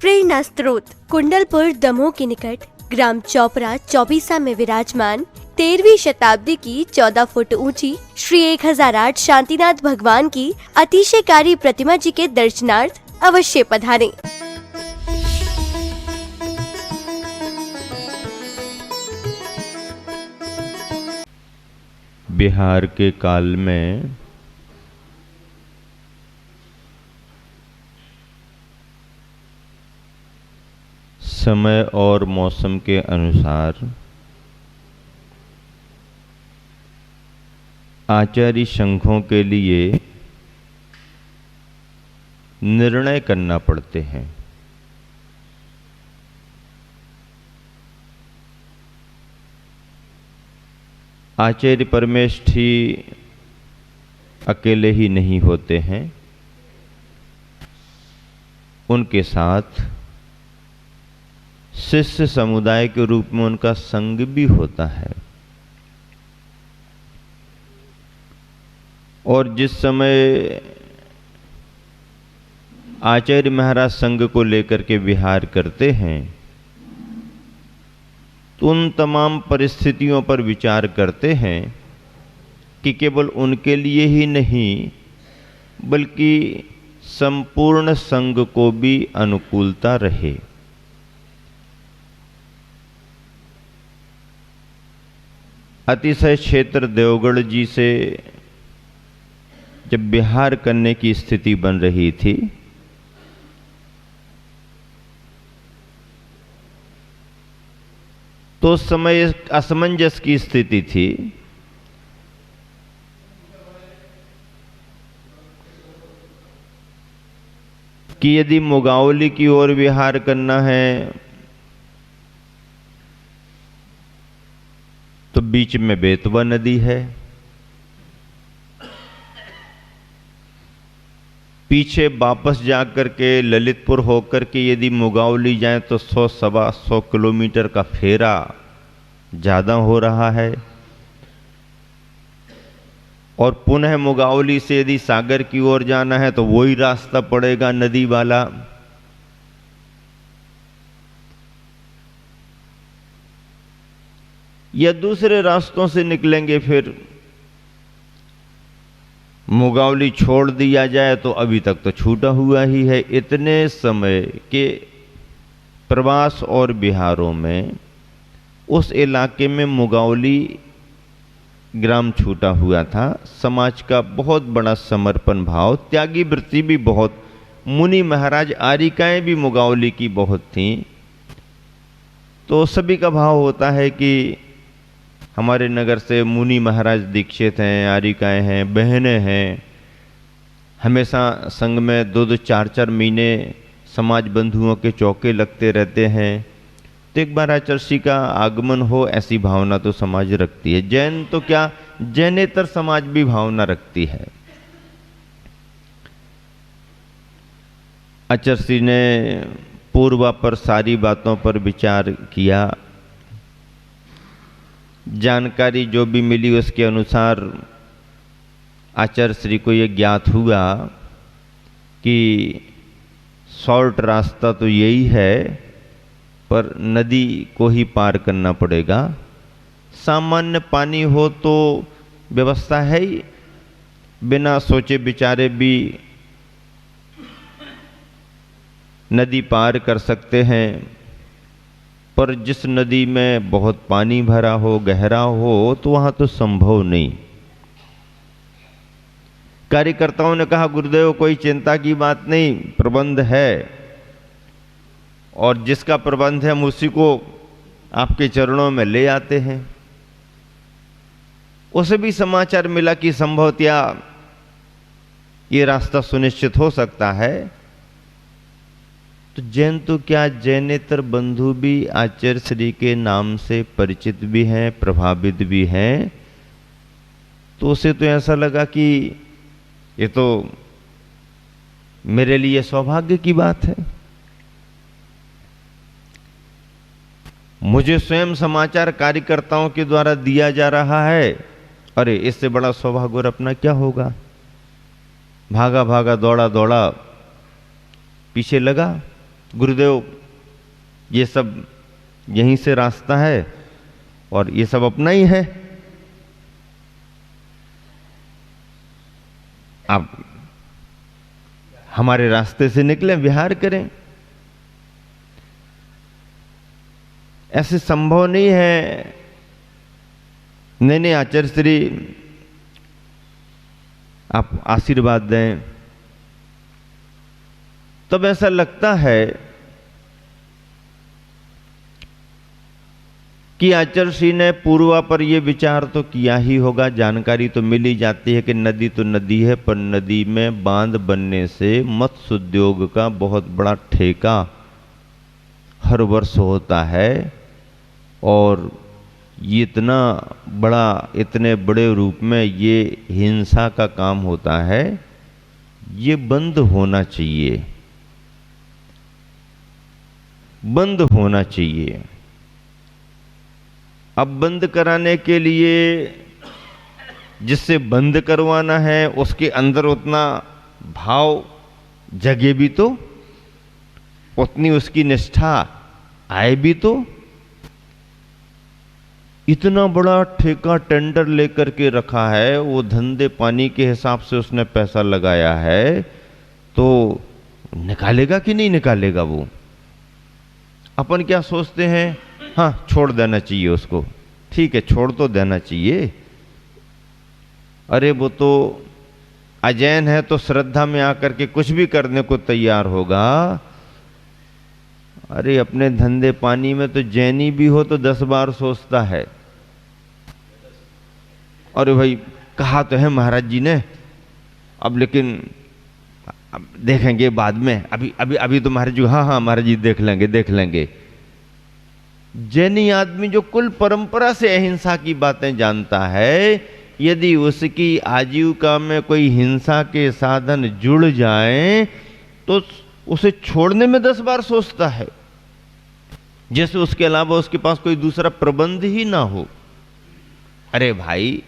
प्रेरणा स्रोत कुंडलपुर दमोह के निकट ग्राम चौपरा चौबीसा में विराजमान 13वीं शताब्दी की 14 फुट ऊंची श्री 1008 शांतिनाथ भगवान की अतिशयकारी प्रतिमा जी के दर्शनार्थ अवश्य पधारें। बिहार के काल में समय और मौसम के अनुसार आचार्य संघों के लिए निर्णय करना पड़ते हैं। आचार्य परमेष्ठी अकेले ही नहीं होते हैं, उनके साथ शिष्य समुदाय के रूप में उनका संग भी होता है। और जिस समय आचार्य महाराज संघ को लेकर के विहार करते हैं तो उन तमाम परिस्थितियों पर विचार करते हैं कि केवल उनके लिए ही नहीं बल्कि संपूर्ण संघ को भी अनुकूलता रहे। अतिशय क्षेत्र देवगढ़ जी से जब विहार करने की स्थिति बन रही थी तो उस समय असमंजस की स्थिति थी कि यदि मुगावली की ओर विहार करना है तो बीच में बेतवा नदी है, पीछे वापस जाकर के ललितपुर होकर के यदि मुगावली जाए तो 100-125 किलोमीटर का फेरा ज़्यादा हो रहा है, और पुनः मुगावली से यदि सागर की ओर जाना है तो वही रास्ता पड़ेगा नदी वाला। या दूसरे रास्तों से निकलेंगे फिर मुगावली छोड़ दिया जाए तो अभी तक तो छूटा हुआ ही है। इतने समय के प्रवास और बिहारों में उस इलाके में मुगावली ग्राम छूटा हुआ था। समाज का बहुत बड़ा समर्पण भाव, त्यागी वृत्ति भी बहुत, मुनि महाराज आरिकाएं भी मुगावली की बहुत थीं। तो सभी का भाव होता है कि हमारे नगर से मुनि महाराज दीक्षित हैं, आरिकाएं हैं, बहनें हैं, हमेशा संघ में 2-2, 4-4 महीने समाज बंधुओं के चौके लगते रहते हैं। तो एक बार आचार्य का आगमन हो ऐसी भावना तो समाज रखती है। जैन तो क्या, जैनेतर समाज भी भावना रखती है। आचार्य ने पूर्वा पर सारी बातों पर विचार किया, जानकारी जो भी मिली उसके अनुसार आचार्य श्री को ये ज्ञात हुआ कि शॉर्ट रास्ता तो यही है पर नदी को ही पार करना पड़ेगा। सामान्य पानी हो तो व्यवस्था है ही, बिना सोचे विचारे भी नदी पार कर सकते हैं। पर जिस नदी में बहुत पानी भरा हो, गहरा हो, तो वहां तो संभव नहीं। कार्यकर्ताओं ने कहा गुरुदेव कोई चिंता की बात नहीं, प्रबंध है, और जिसका प्रबंध है हम उसी को आपके चरणों में ले आते हैं। उसे भी समाचार मिला कि संभवतया ये रास्ता सुनिश्चित हो सकता है। तो जैन तो क्या, जैनेतर बंधु भी आचार्य श्री के नाम से परिचित भी हैं, प्रभावित भी हैं। तो उसे तो ऐसा लगा कि ये तो मेरे लिए सौभाग्य की बात है। मुझे स्वयं समाचार कार्यकर्ताओं के द्वारा दिया जा रहा है, अरे इससे बड़ा सौभाग्य और अपना क्या होगा। भागा भागा दौड़ा दौड़ा पीछे लगा, गुरुदेव ये सब यहीं से रास्ता है और ये सब अपना ही है, आप हमारे रास्ते से निकलें, विहार करें। ऐसे संभव नहीं है। नहीं आचार्य श्री आप आशीर्वाद दें। तब ऐसा लगता है कि आचार्य श्री ने पूर्वा पर यह विचार तो किया ही होगा, जानकारी तो मिल ही जाती है कि नदी तो नदी है, पर नदी में बांध बनने से मत्स्य उद्योग का बहुत बड़ा ठेका हर वर्ष होता है और ये इतने बड़े रूप में ये हिंसा का काम होता है, ये बंद होना चाहिए, बंद होना चाहिए। अब बंद कराने के लिए जिससे बंद करवाना है उसके अंदर उतना भाव जगे भी तो, उतनी उसकी निष्ठा आए भी तो। इतना बड़ा ठेका टेंडर लेकर के रखा है, वो धंधे पानी के हिसाब से उसने पैसा लगाया है, तो निकालेगा कि नहीं निकालेगा वो? अपन क्या सोचते हैं, हाँ छोड़ देना चाहिए उसको, ठीक है छोड़ तो देना चाहिए। अरे वो तो अजैन है तो श्रद्धा में आकर के कुछ भी करने को तैयार होगा। अरे अपने धंधे पानी में तो जैनी भी हो तो 10 बार सोचता है। अरे भाई कहा तो है महाराज जी ने, अब लेकिन अब देखेंगे बाद में, अभी तो महाराज जी, हाँ महाराज जी देख लेंगे। जैनी आदमी जो कुल परंपरा से अहिंसा की बातें जानता है, यदि उसकी आजीविका में कोई हिंसा के साधन जुड़ जाएं तो उसे छोड़ने में 10 बार सोचता है, जैसे उसके अलावा उसके पास कोई दूसरा प्रबंध ही ना हो। अरे भाई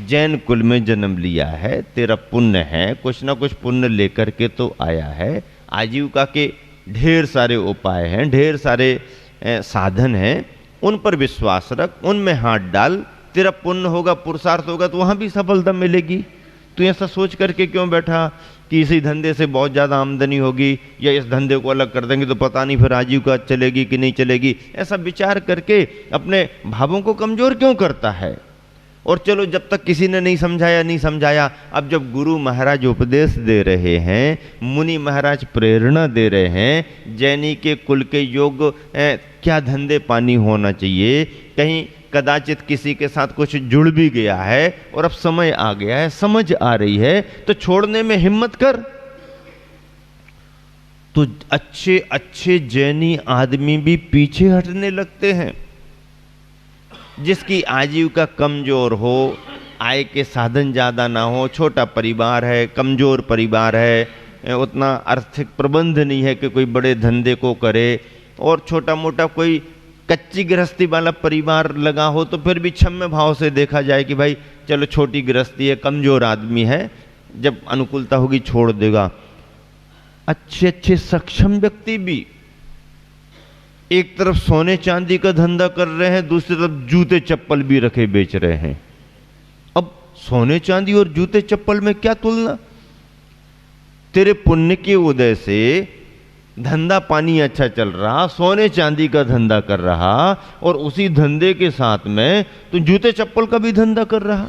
जैन कुल में जन्म लिया है, तेरा पुण्य है, कुछ ना कुछ पुण्य लेकर के तो आया है। आजीविका के ढेर सारे उपाय हैं, ढेर सारे साधन हैं, उन पर विश्वास रख, उनमें हाथ डाल, तेरा पुण्य होगा, पुरुषार्थ होगा तो वहां भी सफलता मिलेगी। तू ऐसा सोच करके क्यों बैठा कि इसी धंधे से बहुत ज़्यादा आमदनी होगी या इस धंधे को अलग कर देंगे तो पता नहीं फिर आजीविका चलेगी कि नहीं चलेगी। ऐसा विचार करके अपने भावों को कमजोर क्यों करता है? और चलो जब तक किसी ने नहीं समझाया, अब जब गुरु महाराज उपदेश दे रहे हैं, मुनि महाराज प्रेरणा दे रहे हैं, जैनी के कुल के योग क्या धंधे पानी होना चाहिए, कहीं कदाचित किसी के साथ कुछ जुड़ भी गया है और अब समय आ गया है, समझ आ रही है, तो छोड़ने में हिम्मत कर। तो अच्छे अच्छे जैनी आदमी भी पीछे हटने लगते हैं। जिसकी आजीविका कमजोर हो, आय के साधन ज़्यादा ना हो, छोटा परिवार है, कमजोर परिवार है, उतना आर्थिक प्रबंध नहीं है कि कोई बड़े धंधे को करे, और छोटा मोटा कोई कच्ची गृहस्थी वाला परिवार लगा हो तो फिर भी क्षम्य भाव से देखा जाए कि भाई चलो छोटी गृहस्थी है, कमजोर आदमी है, जब अनुकूलता होगी छोड़ देगा। अच्छे अच्छे सक्षम व्यक्ति भी एक तरफ सोने चांदी का धंधा कर रहे हैं, दूसरी तरफ जूते चप्पल भी रखे बेच रहे हैं। अब सोने चांदी और जूते चप्पल में क्या तुलना? तेरे पुण्य के उदय से धंधा पानी अच्छा चल रहा, सोने चांदी का धंधा कर रहा, और उसी धंधे के साथ में तू जूते चप्पल का भी धंधा कर रहा,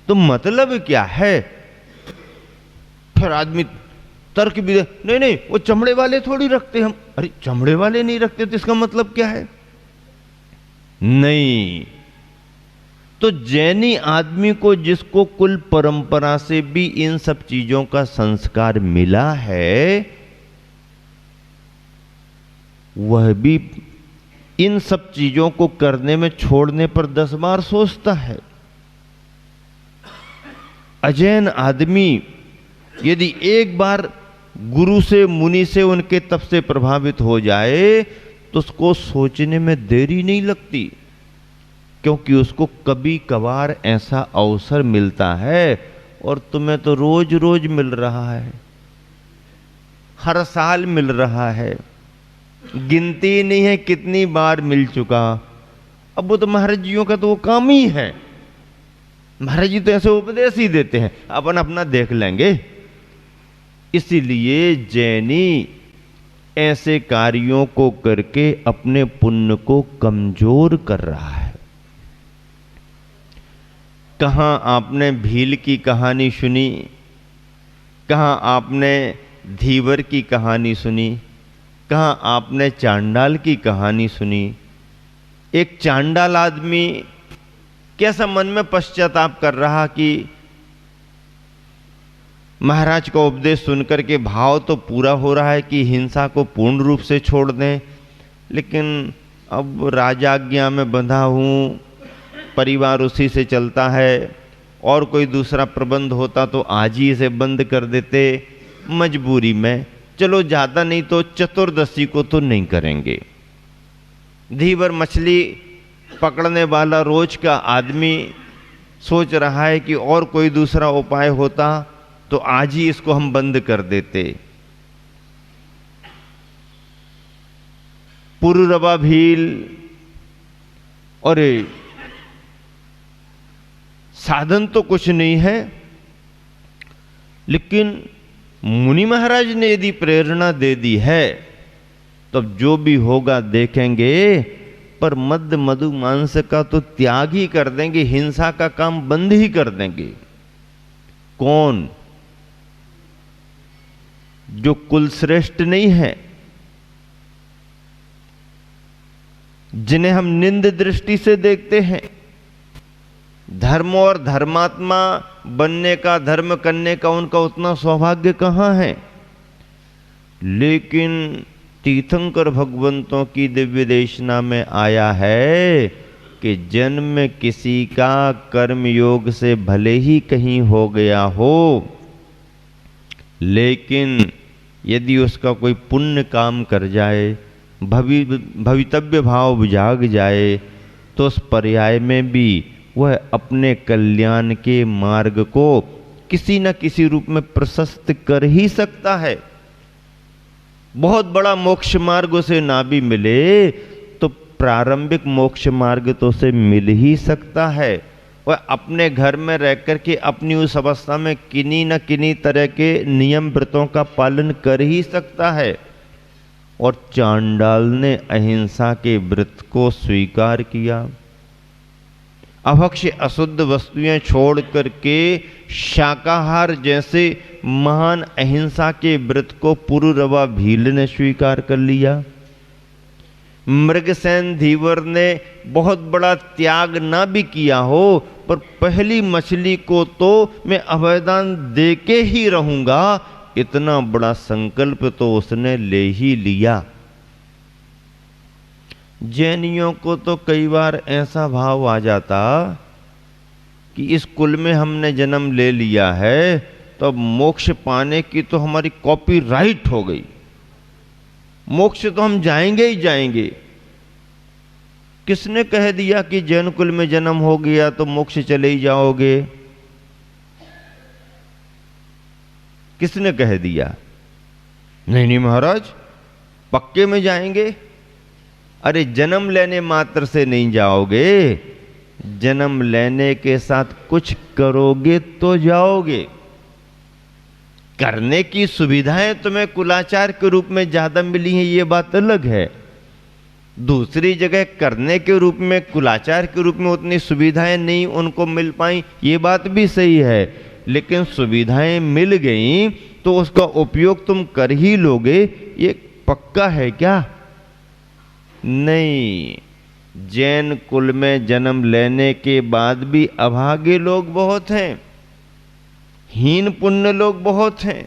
तो मतलब क्या है? फिर आदमी तर्क भी दे, नहीं वो चमड़े वाले थोड़ी रखते हम। अरे चमड़े वाले नहीं रखते तो इसका मतलब क्या है? नहीं, तो जैनी आदमी को, जिसको कुल परंपरा से भी इन सब चीजों का संस्कार मिला है, वह भी इन सब चीजों को करने में छोड़ने पर 10 बार सोचता है। अजैन आदमी यदि एक बार गुरु से, मुनि से, उनके तप से प्रभावित हो जाए तो उसको सोचने में देरी नहीं लगती, क्योंकि उसको कभी कभार ऐसा अवसर मिलता है, और तुम्हें तो रोज रोज मिल रहा है। हर साल मिल रहा है, गिनती नहीं है कितनी बार मिल चुका। अब वो तो महाराज जियों का तो वो काम ही है, महाराज जी तो ऐसे उपदेश ही देते हैं, अपन अपना देख लेंगे। इसीलिए जैनी ऐसे कार्यों को करके अपने पुण्य को कमजोर कर रहा है। कहां आपने भील की कहानी सुनी, कहां आपने धीवर की कहानी सुनी, कहां आपने चांडाल की कहानी सुनी। एक चांडाल आदमी कैसा मन में पश्चाताप कर रहा कि महाराज का उपदेश सुनकर के भाव तो पूरा हो रहा है कि हिंसा को पूर्ण रूप से छोड़ दें, लेकिन अब राजाज्ञा में बंधा हूं, परिवार उसी से चलता है, और कोई दूसरा प्रबंध होता तो आज ही इसे बंद कर देते, मजबूरी में, चलो ज़्यादा नहीं तो चतुर्दशी को तो नहीं करेंगे। धीवर मछली पकड़ने वाला रोज का आदमी सोच रहा है कि और कोई दूसरा उपाय होता तो आज ही इसको हम बंद कर देते। पुरुरवा भील, अरे साधन तो कुछ नहीं है, लेकिन मुनि महाराज ने यदि प्रेरणा दे दी है तब जो भी होगा देखेंगे, पर मद मधु मांस का तो त्याग ही कर देंगे, हिंसा का काम बंद ही कर देंगे। कौन? जो कुलश्रेष्ठ नहीं है, जिन्हें हम निंद दृष्टि से देखते हैं, धर्म और धर्मात्मा बनने का, धर्म करने का उनका उतना सौभाग्य कहां है। लेकिन तीर्थंकर भगवंतों की दिव्य देशना में आया है कि जन्म किसी का कर्म योग से भले ही कहीं हो गया हो, लेकिन यदि उसका कोई पुण्य काम कर जाए, भवितव्य भाव जाग जाए, तो उस पर्याय में भी वह अपने कल्याण के मार्ग को किसी न किसी रूप में प्रशस्त कर ही सकता है। बहुत बड़ा मोक्ष मार्ग उसे ना भी मिले तो प्रारंभिक मोक्ष मार्ग तो उसे मिल ही सकता है। वह अपने घर में रह कर के अपनी उस अवस्था में किन्हीं न किन्हीं तरह के नियम व्रतों का पालन कर ही सकता है। और चांडाल ने अहिंसा के व्रत को स्वीकार किया, अभक्ष्य अशुद्ध वस्तुएं छोड़ करके शाकाहार जैसे महान अहिंसा के व्रत को पुरुरवा भील ने स्वीकार कर लिया। मृगसेन धीवर ने बहुत बड़ा त्याग ना भी किया हो, पर पहली मछली को तो मैं अभयदान दे के ही रहूंगा, इतना बड़ा संकल्प तो उसने ले ही लिया। जैनियों को तो कई बार ऐसा भाव आ जाता कि इस कुल में हमने जन्म ले लिया है तो अब मोक्ष पाने की तो हमारी कॉपीराइट हो गई, मोक्ष तो हम जाएंगे ही जाएंगे। किसने कह दिया कि जैन कुल में जन्म हो गया तो मोक्ष चले ही जाओगे? किसने कह दिया? नहीं नहीं महाराज, पक्के में जाएंगे। अरे जन्म लेने मात्र से नहीं जाओगे, जन्म लेने के साथ कुछ करोगे तो जाओगे। करने की सुविधाएं तुम्हें कुलाचार के रूप में ज्यादा मिली हैं, ये बात अलग है। दूसरी जगह करने के रूप में, कुलाचार के रूप में उतनी सुविधाएं नहीं उनको मिल पाई, ये बात भी सही है। लेकिन सुविधाएं मिल गई तो उसका उपयोग तुम कर ही लोगे, ये पक्का है क्या? नहीं। जैन कुल में जन्म लेने के बाद भी अभागे लोग बहुत हैं, हीन पुण्य लोग बहुत हैं,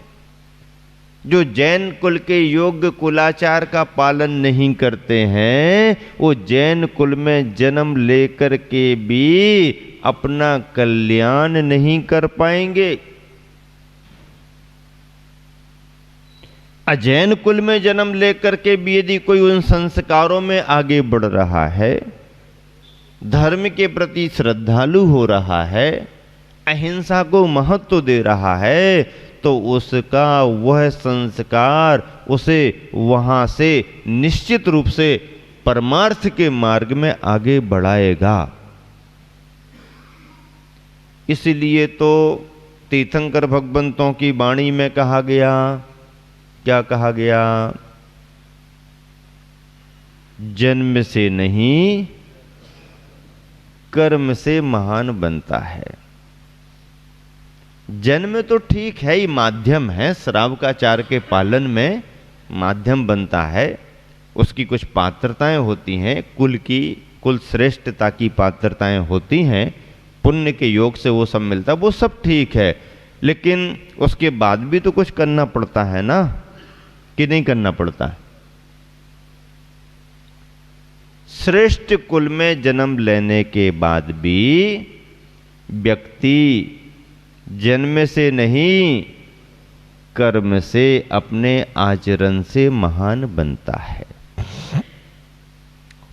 जो जैन कुल के योग्य कुलाचार का पालन नहीं करते हैं। वो जैन कुल में जन्म लेकर के भी अपना कल्याण नहीं कर पाएंगे। अजैन कुल में जन्म लेकर के भी यदि कोई उन संस्कारों में आगे बढ़ रहा है, धर्म के प्रति श्रद्धालु हो रहा है, अहिंसा को महत्व दे रहा है, तो उसका वह संस्कार उसे वहां से निश्चित रूप से परमार्थ के मार्ग में आगे बढ़ाएगा। इसलिए तो तीर्थंकर भगवंतों की वाणी में कहा गया, क्या कहा गया? जन्म से नहीं कर्म से महान बनता है। जन्म तो ठीक है ही, माध्यम है, श्रावकाचार के पालन में माध्यम बनता है। उसकी कुछ पात्रताएं होती हैं, कुल श्रेष्ठता की पात्रताएं होती हैं, पुण्य के योग से वो सब मिलता है, वो सब ठीक है। लेकिन उसके बाद भी तो कुछ करना पड़ता है ना, कि नहीं करना पड़ता है? श्रेष्ठ कुल में जन्म लेने के बाद भी व्यक्ति जन्म से नहीं कर्म से, अपने आचरण से महान बनता है।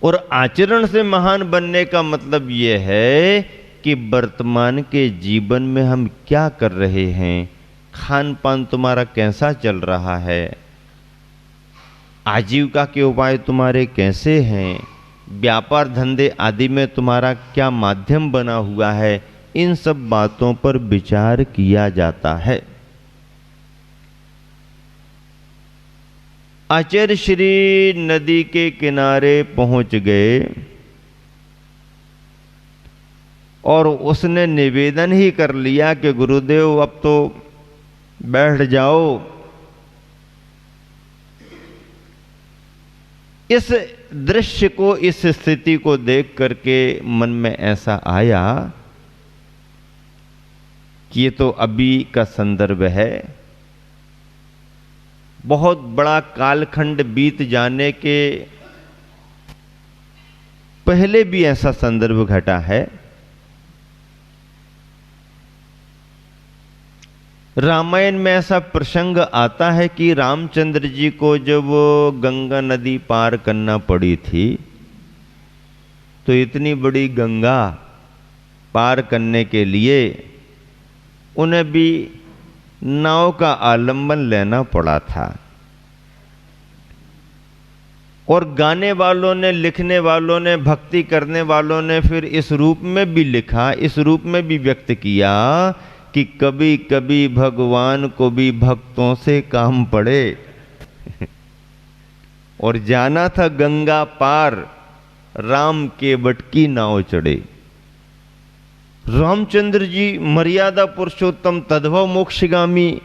और आचरण से महान बनने का मतलब यह है कि वर्तमान के जीवन में हम क्या कर रहे हैं, खान पान तुम्हारा कैसा चल रहा है, आजीविका के उपाय तुम्हारे कैसे हैं, व्यापार धंधे आदि में तुम्हारा क्या माध्यम बना हुआ है, इन सब बातों पर विचार किया जाता है। आचार्य श्री नदी के किनारे पहुंच गए और उसने निवेदन ही कर लिया कि गुरुदेव अब तो बैठ जाओ। इस दृश्य को, इस स्थिति को देख करके मन में ऐसा आया कि ये तो अभी का संदर्भ है, बहुत बड़ा कालखंड बीत जाने के पहले भी ऐसा संदर्भ घटा है। रामायण में ऐसा प्रसंग आता है कि रामचंद्र जी को जब गंगा नदी पार करना पड़ी थी, तो इतनी बड़ी गंगा पार करने के लिए उन्हें भी नाव का आलंबन लेना पड़ा था। और गाने वालों ने, लिखने वालों ने, भक्ति करने वालों ने फिर इस रूप में भी लिखा, इस रूप में भी व्यक्त किया कि कभी कभी भगवान को भी भक्तों से काम पड़े और जाना था गंगा पार, राम केवट की नाव चढ़े। रामचंद्र जी मर्यादा पुरुषोत्तम तद्भव मोक्षगामी,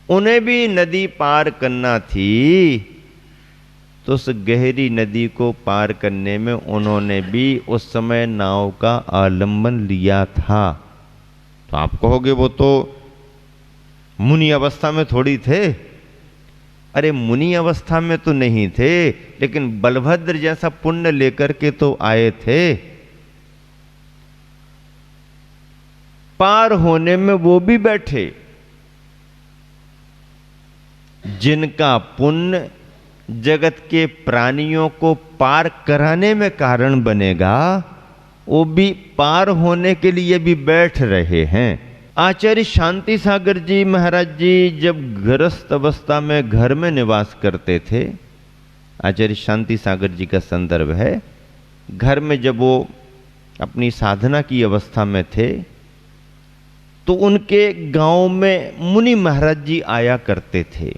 उन्हें भी नदी पार करना थी, तो उस गहरी नदी को पार करने में उन्होंने भी उस समय नाव का आलंबन लिया था। तो आप कहोगे वो तो मुनि अवस्था में थोड़ी थे। अरे मुनि अवस्था में तो नहीं थे, लेकिन बलभद्र जैसा पुण्य लेकर के तो आए थे। पार होने में वो भी बैठे। जिनका पुण्य जगत के प्राणियों को पार कराने में कारण बनेगा, वो भी पार होने के लिए भी बैठ रहे हैं। आचार्य शांति सागर जी महाराज जी जब गृहस्थ अवस्था में घर में निवास करते थे, आचार्य शांति सागर जी का संदर्भ है, घर में जब वो अपनी साधना की अवस्था में थे, तो उनके गांव में मुनि महाराज जी आया करते थे।